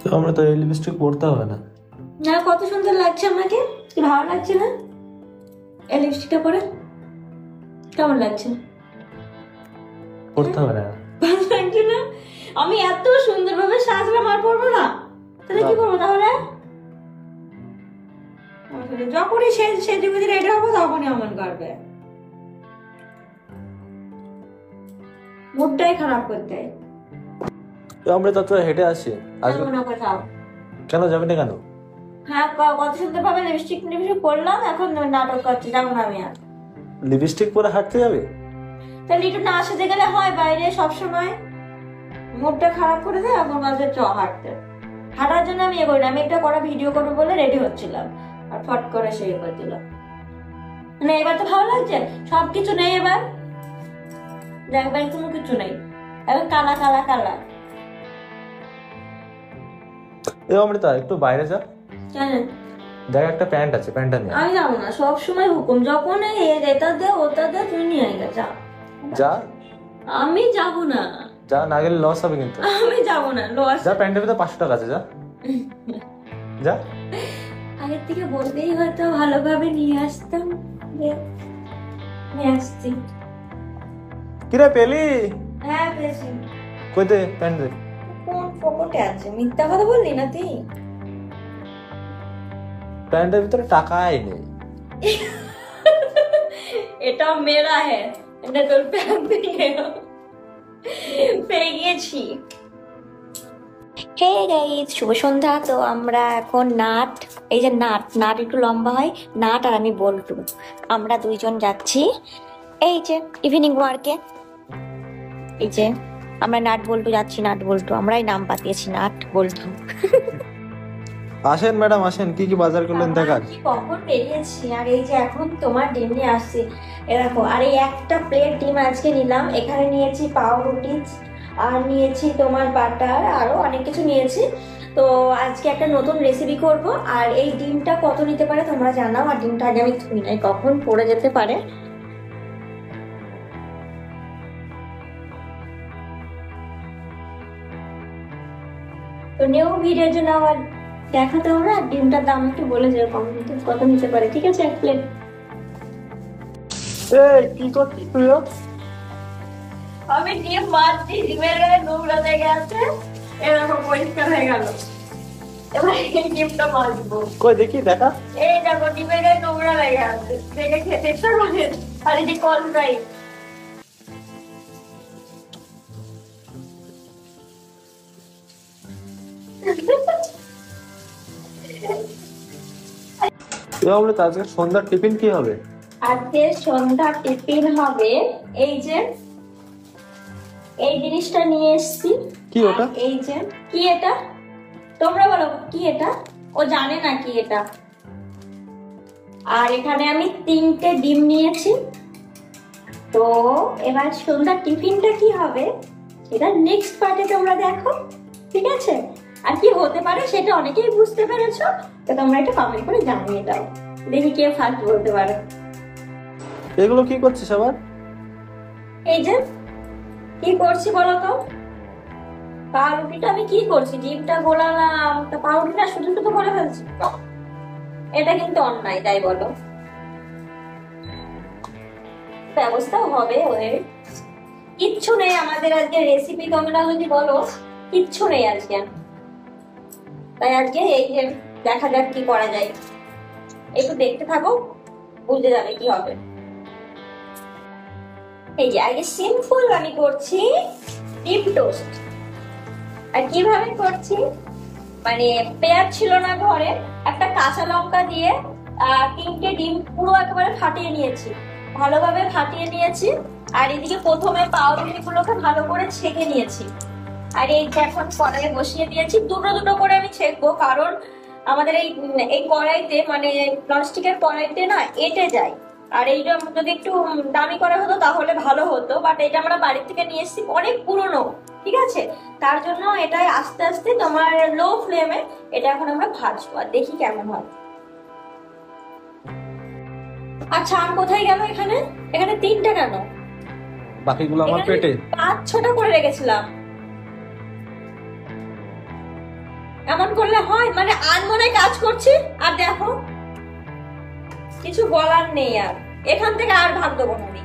তো আমরা তো এই লিপস্টিক পরতে হবে না। না, কত সুন্দর লাগছে আমাকে, কি ভালো লাগছে না এই লিপস্টিকটা পরে? কেমন লাগছে? পরতে হবে না। ভালো লাগছে না? আমি এত সুন্দরভাবে সাজলাম, আর পরবো না? তাহলে কি করবো তাহলে? যখনই সেজে গুজে রেডি হবো তখনই অমন করবে, মুডটাই খারাপ করতে। তো আমরা তো হেঁটে আসি আজকে। কেন যাবে না কেন? হ্যাঁ, কত সুন্দর ভাবে লিপস্টিক পরলাম, এখন নাটক করছে, যাবো না আমি আর। লিপস্টিক পরে হাঁটতে যাবে? তাহলে একটু না সাজে গেলে হয় বাইরে সবসময়? মুডটা খারাপ করে দেয়, এখন বাজে চ হাঁটতে। হাঁটার জন্য আমি করি না, আমি একটা করা ভিডিও করবো বলে রেডি হচ্ছিলাম, আর ফট করে সে করে দিলাম। মানে এবার তো ভালো লাগছে, সবকিছু নেই এবার, দেখবার কোনো কিছু নেই, এখন কালা কালা কালা। অমৃতা একটু বাইরে যা, কেন? দেখ একটা প্যান্ট আছে, প্যান্টটা নিয়ে। আমি যাবো না, সব সময় হুকুম, যখন এটা দে ওটা দে, তুই নিয়ে আয়, যা যা। আমি যাবো না, যা, না গেলে লস হবে কিন্তু। আমি যাবো না, লস। যা, প্যান্টের ভিতরে 500 টাকা আছে, যা যা। আগের থেকে বলতেই হয়তো ভালোভাবে নিয়ে আসতাম, নিয়ে আসছি। কিরে পেলি? হ্যাঁ পেয়েছি। কই দে প্যান্ট দে। কোন পকেটে আছে? মিথ্যা কথা বললি না তুই? প্যান্টের ভিতরে টাকাই নেই। এটা মেরা হ্যাঁ, এটা তোর প্যান্ট থেকে পেয়ে গিয়েছি। হে গাইস, শুভ সন্ধ্যা। তো আমরা এখন নাট, এই যে নাট নাট একটু লম্বা হয়, নাট আর আমি বল্টু, আমরা দুইজন যাচ্ছি এই যে ইভিনিং ওয়ার্কে। এই যে আমরা নাট বল্টু যাচ্ছি, নাট বল্টু, আমরাই নাম পাতিয়েছি নাট বল্টু। আসেন ম্যাডাম আসেন, কি কি বাজার করলেন দেখার? কি কখন বেরিয়েছি, আর এই যে এখন তোমার ডিম নিয়ে আসছি, এ দেখো। আর এই একটা প্লেট ডিম আজকে নিলাম, এখানে নিয়েছি পাউরুটি, আর নিয়েছি তোমার বাটার, আরো অনেক কিছু নিয়েছি। তো আজকে একটা নতুন রেসিপি করব। আর এই ডিমটা কত নিতে পারে তোমরা জানাও, আর ডিমটা আগে আমি ধুই নাই, কখন পড়ে যেতে পারে। তো নিউ ভিডিওর জন্য আবার দেখাতে হবে, আর ডিমটার দাম একটু বলে যাও কত নিতে পারে, ঠিক আছে? এক প্লেট। এই কি করছিস তুই? আমি ডিম মারছি, ডিমের গায়ে নোংরা লেগে আছে, এরকম পরিষ্কার হয়ে গেল। এবার এই ডিমটা মারবো। কই দেখি দেখা। এই দেখো ডিমের গায়ে নোংরা লেগে আছে, দেখে খেতে ইচ্ছা করে। আর এই যে কল ফ্রাই, অমৃতা আজকে সন্ধ্যার টিফিন কি হবে? আজকে সন্ধ্যা টিফিন হবে এই যে এই জিনিসটা নিয়ে এসছি। কি ওটা? এই যে কি এটা, তোমরা বলো কি এটা? ও জানে না কি এটা। আর এখানে আমি 3টে ডিম নিয়েছি। তো এবার সন্ধ্যার টিফিনটা কি হবে এটা নেক্সট পার্টে তোমরা দেখো, ঠিক আছে? আর কি হতে পারে সেটা অনেকেই বুঝতে পেরেছো, তো তোমরা এটা কমেন্ট করে জানিয়ে দাও, দেখি কে ফার্স্ট বলতে পারে। এগুলো কি করছিস আবার? এই যে কি করছি বলো তো? পাউরুটিটা আমি কি করছি, ডিমটা গোলালাম, তো পাউরুটিটা শুধু শুধু করে ফেলছি, এটা কিন্তু অন্যায়, তাই বলো? ব্যবস্থা হবে ওদের, কিচ্ছু নেই আমাদের আজকে রেসিপি, তোমরা যদি বলো কিচ্ছু নেই আজকে। তাই আজকে এই যে দেখা যাক কি করা যায়, একটু দেখতে থাকো, বুঝতে যাবে কি হবে। এই যে আগে সিম্পল আমি করছি ডিম টোস্ট। আর কিভাবে করছি, মানে পেঁয়াজ ছিল না ঘরে, একটা কাঁচা লঙ্কা দিয়ে 3টে ডিম পুরো একেবারে ফাটিয়ে নিয়েছি, ভালোভাবে ফাটিয়ে নিয়েছি। আর এদিকে প্রথমে পাউরুটি গুলোকে ভালো করে ছেঁকে নিয়েছি। আর এই যে এখন কড়াইয়ে বসিয়ে দিয়েছি, দুটো দুটো করে আমি ছেঁকবো, কারণ আমাদের এই কড়াইতে, মানে ননস্টিকের কড়াইতে না এঁটে যায়। আর এইটা যদি একটু দামি করা হতো তাহলে ভালো হতো, বাট এটা আমরা বাড়ি থেকে নিয়ে এসেছি, অনেক পুরনো, ঠিক আছে? তার জন্য এটাই আস্তে আস্তে তোমার লো ফ্লেমে এটা এখন আমরা ভাজবো, আর দেখি কেমন হয়। আচ্ছা আম কোথায় গেল? এখানে এখানে 3টে কেন? বাকিগুলো আমার পেটে। 5-6টা করে রেখেছিলাম, এমন করলে হয়? মানে আনমনে কাজ করছি আর দেখো, কিছু বলার নেই। আর এখান থেকে আর ভাগ দেবো না আমি।